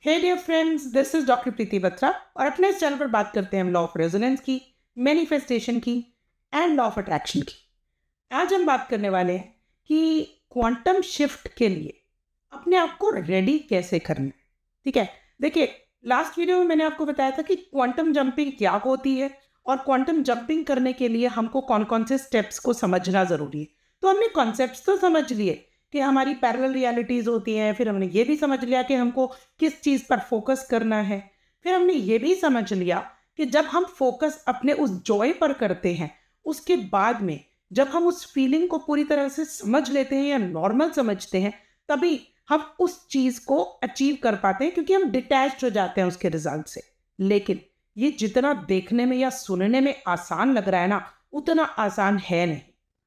Hey dear friends, this is doctor Preeti Batra और अपने इस चैनल पर बात करते हैं हम लॉ ऑफ रेजोनेंस की, मैनिफेस्टेशन की एंड लॉ ऑफ अट्रैक्शन की। आज हम बात करने वाले हैं कि क्वांटम शिफ्ट के लिए अपने आप को रेडी कैसे करना है। ठीक है, देखिए लास्ट वीडियो में मैंने आपको बताया था कि क्वांटम जंपिंग क्या होती है और क्वांटम जंपिंग करने के लिए हमको कौन कौन से स्टेप्स को समझना ज़रूरी है। तो हमने कॉन्सेप्ट्स तो समझ लिए कि हमारी पैरेलल रियलिटीज़ होती हैं, फिर हमने ये भी समझ लिया कि हमको किस चीज़ पर फोकस करना है, फिर हमने ये भी समझ लिया कि जब हम फोकस अपने उस जॉय पर करते हैं, उसके बाद में जब हम उस फीलिंग को पूरी तरह से समझ लेते हैं या नॉर्मल समझते हैं, तभी हम उस चीज़ को अचीव कर पाते हैं, क्योंकि हम डिटैच्ड हो जाते हैं उसके रिजल्ट से। लेकिन ये जितना देखने में या सुनने में आसान लग रहा है ना, उतना आसान है नहीं।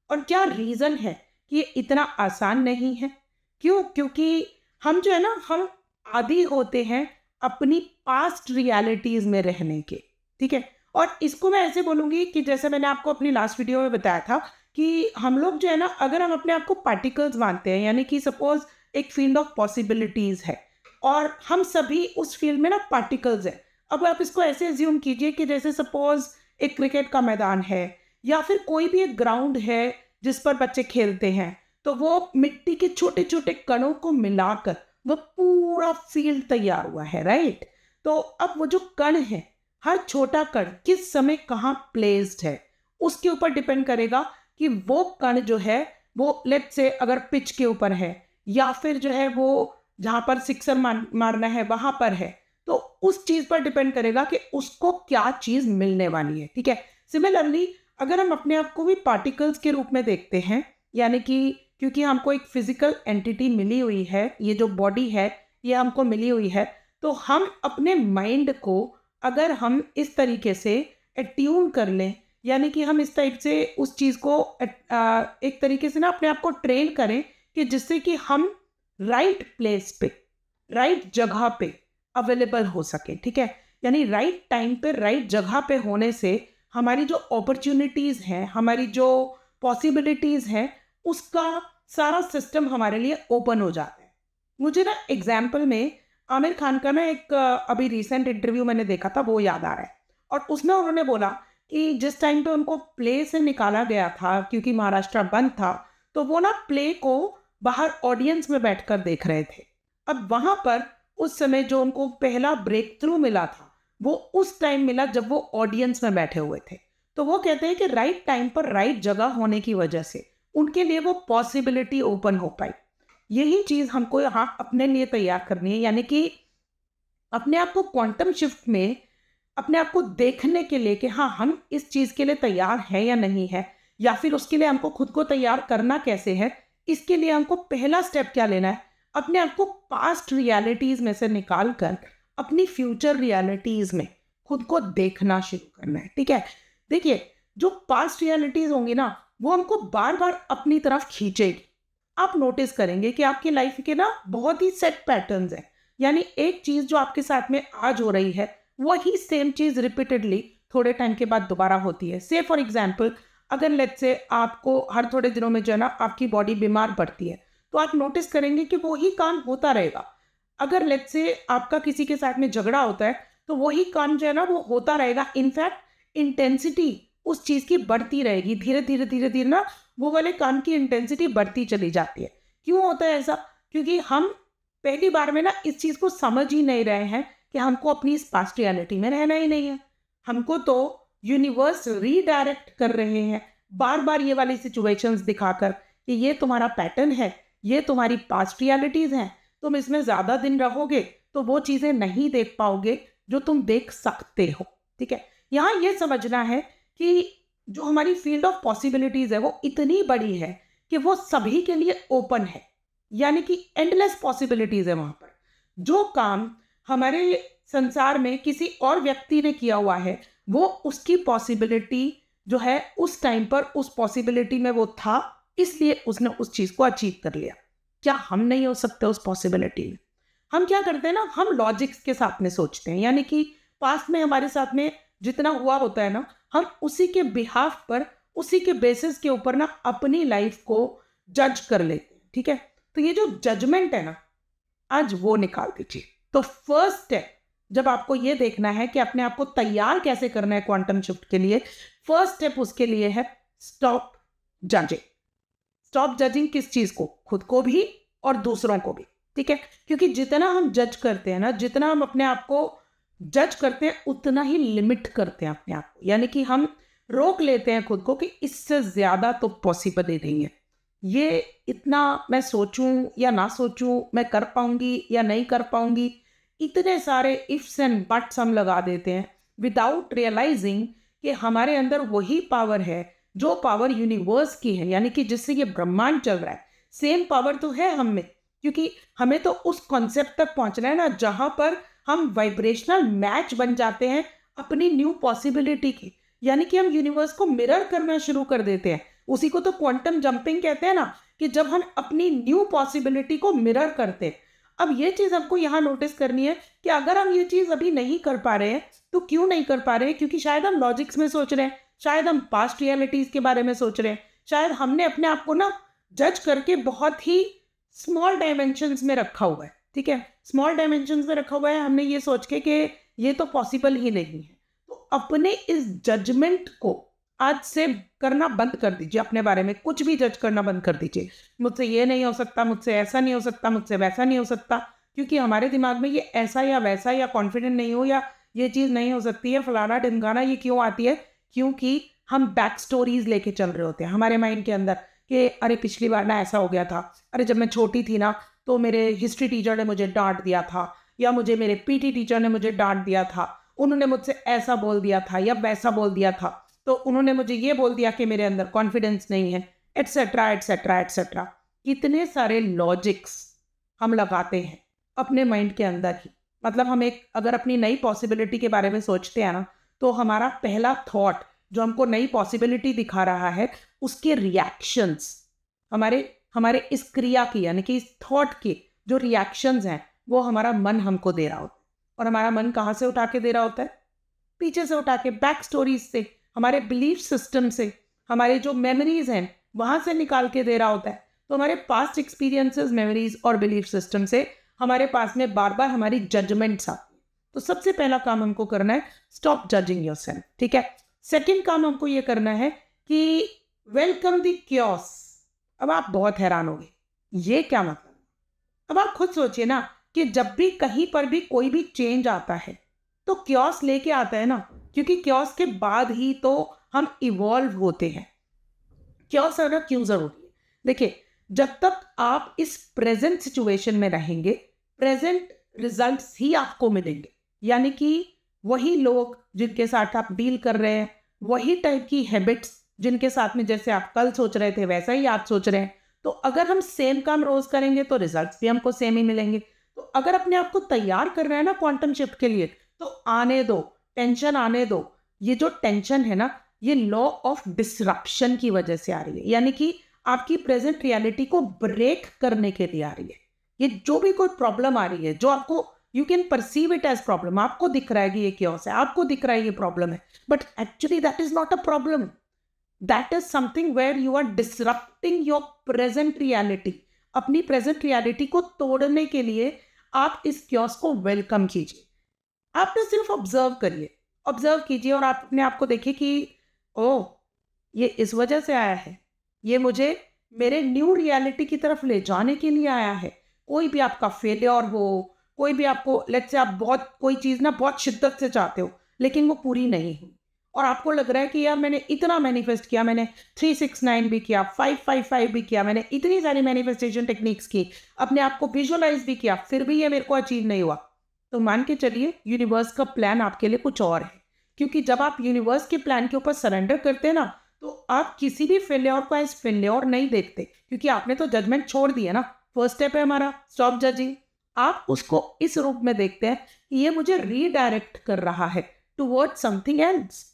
और क्या रीज़न है कि ये इतना आसान नहीं है? क्यों? क्योंकि हम जो है ना, हम आदी होते हैं अपनी पास्ट रियलिटीज़ में रहने के। ठीक है, और इसको मैं ऐसे बोलूँगी कि जैसे मैंने आपको अपनी लास्ट वीडियो में बताया था कि हम लोग जो है ना, अगर हम अपने आप को पार्टिकल्स मानते हैं, यानी कि सपोज एक फील्ड ऑफ पॉसिबिलिटीज़ है और हम सभी उस फील्ड में ना पार्टिकल्स हैं। अब आप इसको ऐसे एज्यूम कीजिए कि जैसे सपोज एक क्रिकेट का मैदान है या फिर कोई भी एक ग्राउंड है जिस पर बच्चे खेलते हैं, तो वो मिट्टी के छोटे छोटे कणों को मिलाकर वो पूरा फील्ड तैयार हुआ है, राइट। तो अब वो जो कण है, हर छोटा कण किस समय कहाँ प्लेस्ड है, उसके ऊपर डिपेंड करेगा कि वो कण जो है वो लेट्स से अगर पिच के ऊपर है या फिर जो है वो जहाँ पर सिक्सर मारना है वहाँ पर है, तो उस चीज़ पर डिपेंड करेगा कि उसको क्या चीज़ मिलने वाली है। ठीक है, सिमिलरली अगर हम अपने आप को भी पार्टिकल्स के रूप में देखते हैं, यानी कि क्योंकि हमको एक फिजिकल एंटिटी मिली हुई है, ये जो बॉडी है ये हमको मिली हुई है, तो हम अपने माइंड को अगर हम इस तरीके से अट्यून कर लें, यानी कि हम इस टाइप से उस चीज़ को एक तरीके से ना अपने आप को ट्रेन करें कि जिससे कि हम राइट प्लेस पे, राइट जगह पे अवेलेबल हो सके। ठीक है, यानी राइट टाइम पे राइट जगह पे होने से हमारी जो अपॉर्चुनिटीज़ हैं, हमारी जो पॉसिबिलिटीज़ हैं, उसका सारा सिस्टम हमारे लिए ओपन हो जाता है। मुझे ना एग्जाम्पल में आमिर खान का ना एक अभी रिसेंट इंटरव्यू मैंने देखा था, वो याद आ रहा है। और उसमें उन्होंने बोला कि जिस टाइम पे उनको प्ले से निकाला गया था क्योंकि महाराष्ट्र बंद था, तो वो ना प्ले को बाहर ऑडियंस में बैठकर देख रहे थे। अब वहाँ पर उस समय जो उनको पहला ब्रेक थ्रू मिला था, वो उस टाइम मिला जब वो ऑडियंस में बैठे हुए थे। तो वो कहते हैं कि राइट टाइम पर राइट जगह होने की वजह से उनके लिए वो पॉसिबिलिटी ओपन हो पाई। यही चीज़ हमको यहाँ अपने लिए तैयार करनी है, यानी कि अपने आप को क्वांटम शिफ्ट में अपने आप को देखने के लिए कि हाँ, हम इस चीज़ के लिए तैयार हैं या नहीं है, या फिर उसके लिए हमको खुद को तैयार करना कैसे है। इसके लिए हमको पहला स्टेप क्या लेना है, अपने आप को पास्ट रियलिटीज़ में से निकाल कर अपनी फ्यूचर रियलिटीज़ में खुद को देखना शुरू करना है। ठीक है, देखिए जो पास्ट रियलिटीज़ होंगी ना, वो हमको बार बार अपनी तरफ खींचेगी। आप नोटिस करेंगे कि आपकी लाइफ के ना बहुत ही सेट पैटर्न्स हैं, यानी एक चीज़ जो आपके साथ में आज हो रही है, वही सेम चीज़ रिपीटेडली थोड़े टाइम के बाद दोबारा होती है। से फॉर एग्जाम्पल, अगर लेट्स से आपको हर थोड़े दिनों में जो है ना आपकी बॉडी बीमार पड़ती है, तो आप नोटिस करेंगे कि वही काम होता रहेगा। अगर लेट्स से आपका किसी के साथ में झगड़ा होता है, तो वही काम जो है ना वो होता रहेगा। इनफैक्ट इंटेंसिटी उस चीज़ की बढ़ती रहेगी, धीरे धीरे धीरे धीरे ना वो वाले काम की इंटेंसिटी बढ़ती चली जाती है। क्यों होता है ऐसा? क्योंकि हम पहली बार में ना इस चीज़ को समझ ही नहीं रहे हैं कि हमको अपनी इस पास्ट रियलिटी में रहना ही नहीं है। हमको तो यूनिवर्स रीडायरेक्ट कर रहे हैं बार बार ये वाली सिचुएशंस दिखाकर कि ये तुम्हारा पैटर्न है, ये तुम्हारी पास्ट रियलिटीज़ हैं, तुम इसमें ज़्यादा दिन रहोगे तो वो चीज़ें नहीं देख पाओगे जो तुम देख सकते हो। ठीक है, यहाँ ये समझना है कि जो हमारी फील्ड ऑफ पॉसिबिलिटीज़ है वो इतनी बड़ी है कि वो सभी के लिए ओपन है, यानी कि एंडलेस पॉसिबिलिटीज़ है वहाँ पर। जो काम हमारे संसार में किसी और व्यक्ति ने किया हुआ है, वो उसकी पॉसिबिलिटी जो है उस टाइम पर उस पॉसिबिलिटी में वो था, इसलिए उसने उस चीज़ को अचीव कर लिया। क्या हम नहीं हो सकते उस पॉसिबिलिटी में? हम क्या करते हैं ना, हम लॉजिक्स के साथ में सोचते हैं, यानी कि पास्ट में हमारे साथ में जितना हुआ होता है ना, हम उसी के बिहाफ पर, उसी के बेसिस के ऊपर ना अपनी लाइफ को जज कर लेते हैं। ठीक है, तो ये जो जजमेंट है ना, आज वो निकाल दीजिए। तो फर्स्ट स्टेप जब आपको ये देखना है कि अपने आप को तैयार कैसे करना है क्वांटम शिफ्ट के लिए, फर्स्ट स्टेप उसके लिए है स्टॉप जजिंग। स्टॉप जजिंग किस चीज को? खुद को भी और दूसरों को भी, ठीक है? क्योंकि जितना हम जज करते हैं ना, जितना हम अपने आप को जज करते हैं, उतना ही लिमिट करते हैं अपने आप को। यानी कि हम रोक लेते हैं खुद को कि इससे ज्यादा तो पॉसिबल ही नहीं है, ये इतना मैं सोचूं या ना सोचूं, मैं कर पाऊंगी या नहीं कर पाऊंगी, इतने सारे इफ्स एंड बट्स हम लगा देते हैं विदाउट रियलाइजिंग कि हमारे अंदर वही पावर है जो पावर यूनिवर्स की है, यानी कि जिससे ये ब्रह्मांड चल रहा है। सेम पावर तो है हम में, क्योंकि हमें तो उस कॉन्सेप्ट तक पहुंचना है ना जहां पर हम वाइब्रेशनल मैच बन जाते हैं अपनी न्यू पॉसिबिलिटी की। यानी कि हम यूनिवर्स को मिरर करना शुरू कर देते हैं। उसी को तो क्वांटम जंपिंग कहते हैं ना, कि जब हम अपनी न्यू पॉसिबिलिटी को मिरर करते हैं। अब ये चीज़ हमको यहाँ नोटिस करनी है कि अगर हम ये चीज़ अभी नहीं कर पा रहे हैं तो क्यों नहीं कर पा रहे हैं? क्योंकि शायद हम लॉजिक्स में सोच रहे हैं, शायद हम पास्ट रियलिटीज़ के बारे में सोच रहे हैं, शायद हमने अपने आप को ना जज करके बहुत ही स्मॉल डायमेंशंस में रखा हुआ है, ठीक है? स्मॉल डायमेंशंस में रखा हुआ है हमने ये सोच के कि ये तो पॉसिबल ही नहीं है। तो अपने इस जजमेंट को आज से करना बंद कर दीजिए। अपने बारे में कुछ भी जज करना बंद कर दीजिए। मुझसे ये नहीं हो सकता, मुझसे ऐसा नहीं हो सकता, मुझसे वैसा नहीं हो सकता, क्योंकि हमारे दिमाग में ये ऐसा या वैसा या कॉन्फिडेंट नहीं हो या ये चीज़ नहीं हो सकती है, फलाना ढिमकाना, ये क्यों आती है? क्योंकि हम बैक स्टोरीज लेके चल रहे होते हैं हमारे माइंड के अंदर कि अरे पिछली बार ना ऐसा हो गया था, अरे जब मैं छोटी थी ना तो मेरे हिस्ट्री टीचर ने मुझे डांट दिया था, या मुझे मेरे पीटी टीचर ने मुझे डांट दिया था, उन्होंने मुझसे ऐसा बोल दिया था या वैसा बोल दिया था, तो उन्होंने मुझे ये बोल दिया कि मेरे अंदर कॉन्फिडेंस नहीं है, एट्सेट्रा एट्सेट्रा एट्सेट्रा। कितने सारे लॉजिक्स हम लगाते हैं अपने माइंड के अंदर ही। मतलब हम एक अगर अपनी नई पॉसिबिलिटी के बारे में सोचते हैं ना, तो हमारा पहला थॉट जो हमको नई पॉसिबिलिटी दिखा रहा है, उसके रिएक्शंस हमारे इस क्रिया की, यानी कि इस थॉट के जो रिएक्शंस हैं, वो हमारा मन हमको दे रहा होता है। और हमारा मन कहाँ से उठा के दे रहा होता है? पीछे से उठा के, बैक स्टोरीज से, हमारे बिलीफ सिस्टम से, हमारे जो मेमोरीज हैं वहाँ से निकाल के दे रहा होता है। तो हमारे पास्ट एक्सपीरियंसेस, मेमोरीज और बिलीफ सिस्टम से हमारे पास में बार बार हमारी जजमेंट्स आती है। तो सबसे पहला काम हमको करना है स्टॉप जजिंग योरसेल्फ, ठीक है? सेकेंड काम हमको ये करना है कि वेलकम द क्योस। अब आप बहुत हैरान होंगे, ये क्या मतलब? अब आप खुद सोचिए ना कि जब भी कहीं पर भी कोई भी चेंज आता है तो क्योस लेके आता है ना, क्योंकि क्योस के बाद ही तो हम इवॉल्व होते हैं। क्योस आना क्यों जरूरी है? देखिए, जब तक आप इस प्रेजेंट सिचुएशन में रहेंगे, प्रेजेंट रिजल्ट्स ही आपको मिलेंगे। यानी कि वही लोग जिनके साथ आप डील कर रहे हैं, वही टाइप की हैबिट्स जिनके साथ में जैसे आप कल सोच रहे थे वैसा ही आप सोच रहे हैं। तो अगर हम सेम काम रोज करेंगे तो रिजल्ट्स भी हमको सेम ही मिलेंगे। तो अगर अपने आप को तैयार कर रहे हैं ना क्वांटम शिफ्ट के लिए, तो आने दो, टेंशन आने दो। ये जो टेंशन है ना, ये लॉ ऑफ डिसरप्शन की वजह से आ रही है। यानी कि आपकी प्रेजेंट रियलिटी को ब्रेक करने के लिए आ रही है। ये जो भी कोई प्रॉब्लम आ रही है, जो आपको you can perceive it as problem, आपको दिख रहा है कि ये क्योस है, आपको दिख रहा है ये प्रॉब्लम है, but actually that is not a problem. That is something where you are disrupting your present reality. अपनी प्रेजेंट रियलिटी को तोड़ने के लिए आप इस क्योस को वेलकम कीजिए। आप ना सिर्फ ऑब्जर्व कीजिए और आप अपने आप को देखिए कि ओह, ये इस वजह से आया है, ये मुझे मेरे न्यू रियलिटी की तरफ ले जाने के लिए आया है। कोई भी आपका फेलियर हो, कोई भी आपको, लेट्स से आप बहुत कोई चीज़ ना बहुत शिद्दत से चाहते हो लेकिन वो पूरी नहीं हुई, और आपको लग रहा है कि यार मैंने इतना मैनिफेस्ट किया, मैंने 369 भी किया, 555 भी किया, मैंने इतनी सारी मैनिफेस्टेशन टेक्निक्स की, अपने आप को विजुअलाइज भी किया, फिर भी ये मेरे को अचीव नहीं हुआ। तो मान के चलिए यूनिवर्स का प्लान आपके लिए कुछ और है। क्योंकि जब आप यूनिवर्स के प्लान के ऊपर सरेंडर करते हैं ना, तो आप किसी भी फेलियर को एज फेलियर नहीं देखते, क्योंकि आपने तो जजमेंट छोड़ दिया ना। फर्स्ट स्टेप है हमारा स्टॉप जजिंग। आप उसको इस रूप में देखते हैं कि ये मुझे रीडायरेक्ट कर रहा है टुवर्ड समथिंग एल्स।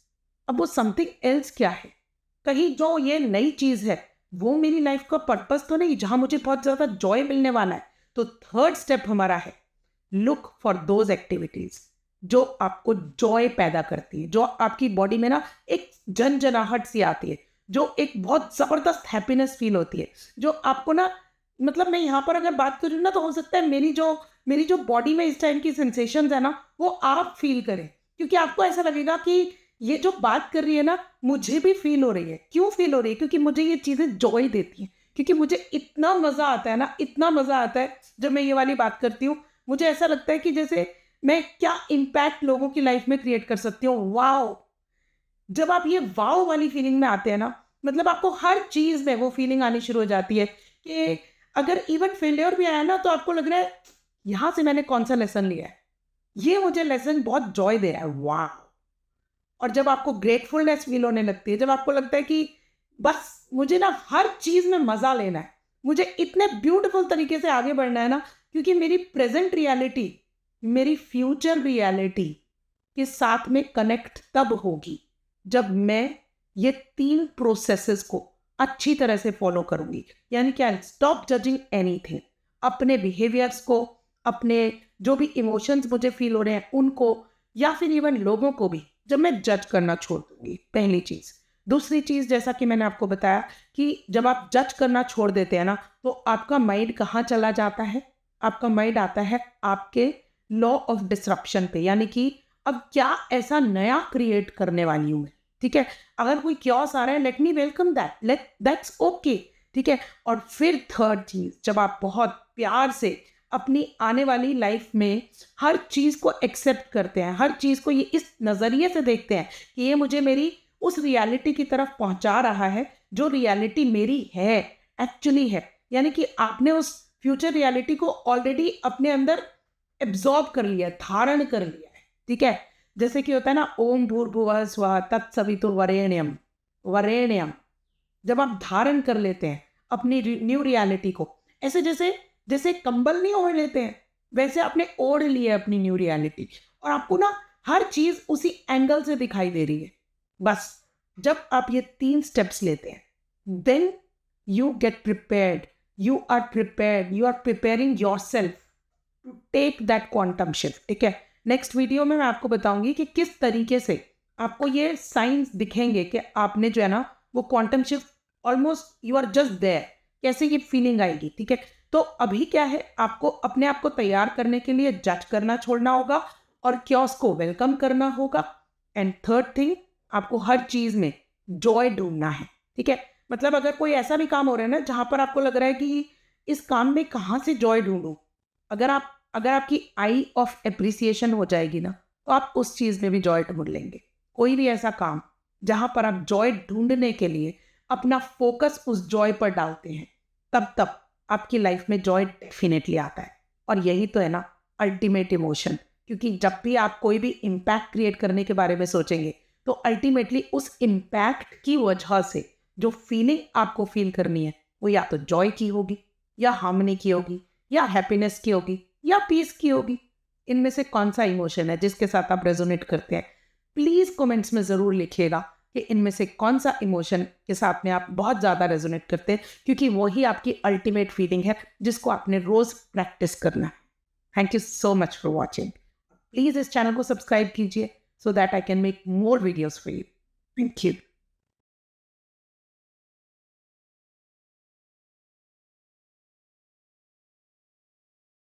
अब वो समथिंग एल्स क्या है? कहीं जो ये नई चीज़ है वो मेरी लाइफ का पर्पस तो नहीं, जहां मुझे बहुत ज़्यादा जॉय मिलने वाला है। तो थर्ड स्टेप हमारा है लुक फॉर दोज एक्टिविटीज जो आपको जॉय पैदा करती है, जो आपकी बॉडी में ना एक झनझनाहट सी आती है, जो एक बहुत ज़बरदस्त हैप्पीनेस फील होती है, जो आपको ना मतलब मैं यहाँ पर अगर बात करूँ ना, तो हो सकता है मेरी जो बॉडी में इस टाइम की सेंसेशंस है ना, वो आप फील करें, क्योंकि आपको ऐसा लगेगा कि ये जो बात कर रही है ना, मुझे भी फील हो रही है। क्यों फील हो रही है? क्योंकि मुझे ये चीज़ें जॉय देती हैं, क्योंकि मुझे इतना मज़ा आता है ना, इतना मज़ा आता है जब मैं ये वाली बात करती हूँ। मुझे ऐसा लगता है कि जैसे मैं क्या इम्पैक्ट लोगों की लाइफ में क्रिएट कर सकती हूँ। वाओ! जब आप ये वाओ वाली फीलिंग में आते हैं ना, मतलब आपको हर चीज़ में वो फीलिंग आनी शुरू हो जाती है कि अगर इवन फेलियर भी आया ना, तो आपको लग रहा है यहाँ से मैंने कौन सा लेसन लिया है, ये मुझे लेसन बहुत जॉय दे रहा है। वाह! और जब आपको ग्रेटफुलनेस फील होने लगती है, जब आपको लगता है कि बस मुझे ना हर चीज़ में मज़ा लेना है, मुझे इतने ब्यूटीफुल तरीके से आगे बढ़ना है ना, क्योंकि मेरी प्रेजेंट रियलिटी मेरी फ्यूचर रियलिटी के साथ में कनेक्ट तब होगी जब मैं ये 3 प्रोसेसेस को अच्छी तरह से फॉलो करूँगी। यानी क्या? Stop judging anything. अपने बिहेवियर्स को, अपने जो भी इमोशंस मुझे फ़ील हो रहे हैं उनको, या फिर इवन लोगों को भी जब मैं जज करना छोड़ दूँगी, पहली चीज़। दूसरी चीज़, जैसा कि मैंने आपको बताया कि जब आप जज करना छोड़ देते हैं ना, तो आपका माइंड कहाँ चला जाता है? आपका माइंड आता है आपके लॉ ऑफ डिसरप्शन पे, यानी कि अब क्या ऐसा नया क्रिएट करने वाली हूँ मैं, ठीक है? अगर कोई क्योस आ रहा है, let me welcome that, that's okay, ठीक है? और फिर थर्ड चीज़, जब आप बहुत प्यार से अपनी आने वाली लाइफ में हर चीज़ को एक्सेप्ट करते हैं, हर चीज़ को ये इस नज़रिए से देखते हैं कि ये मुझे मेरी उस रियलिटी की तरफ पहुंचा रहा है जो रियलिटी मेरी है, एक्चुअली है। यानी कि आपने उस फ्यूचर रियलिटी को ऑलरेडी अपने अंदर एब्जॉर्ब कर लिया, धारण कर लिया है, ठीक है? जैसे कि होता है ना, ओम भूर्भुवः स्वः तत्सवितुर्वरेण्यम, वरेण्यम। जब आप धारण कर लेते हैं अपनी न्यू रियलिटी को, ऐसे जैसे जैसे कंबल नहीं ओढ़ लेते हैं, वैसे आपने ओढ़ लिया है अपनी न्यू रियलिटी, और आपको ना हर चीज़ उसी एंगल से दिखाई दे रही है। बस जब आप ये 3 स्टेप्स लेते हैं, then you get prepared, you are prepared, you are preparing yourself to take that quantum shift, ठीक है? नेक्स्ट वीडियो में मैं आपको बताऊंगी कि किस तरीके से आपको ये साइंस दिखेंगे कि आपने जो है ना वो quantum shift almost you are just there, कैसे ये फीलिंग आएगी, ठीक है? तो अभी क्या है, आपको अपने आप को तैयार करने के लिए जज करना छोड़ना होगा और क्योस को वेलकम करना होगा। एंड थर्ड थिंग, आपको हर चीज़ में जॉय ढूंढना है, ठीक है? मतलब अगर कोई ऐसा भी काम हो रहा है ना जहाँ पर आपको लग रहा है कि इस काम में कहाँ से जॉय ढूंढूं, अगर आपकी आई ऑफ एप्रिसिएशन हो जाएगी ना, तो आप उस चीज़ में भी जॉय ढूंढ लेंगे। कोई भी ऐसा काम जहाँ पर आप जॉय ढूंढने के लिए अपना फोकस उस जॉय पर डालते हैं, तब आपकी लाइफ में जॉय डेफिनेटली आता है। और यही तो है ना अल्टीमेट इमोशन, क्योंकि जब भी आप कोई भी इम्पैक्ट क्रिएट करने के बारे में सोचेंगे, तो अल्टीमेटली उस इम्पैक्ट की वजह से जो फीलिंग आपको फील करनी है, वो या तो जॉय की होगी, या हार्मनी की होगी, या हैप्पीनेस की होगी, या पीस की होगी। इनमें से कौन सा इमोशन है जिसके साथ आप रेजोनेट करते हैं? प्लीज़ कमेंट्स में ज़रूर लिखिएगा कि इनमें से कौन सा इमोशन के साथ में आप बहुत ज़्यादा रेजोनेट करते हैं, क्योंकि वही आपकी अल्टीमेट फीलिंग है जिसको आपने रोज़ प्रैक्टिस करना है। Thank you so much for watching. Please इस चैनल को सब्सक्राइब कीजिए so that I can make more videos for you. Thank you.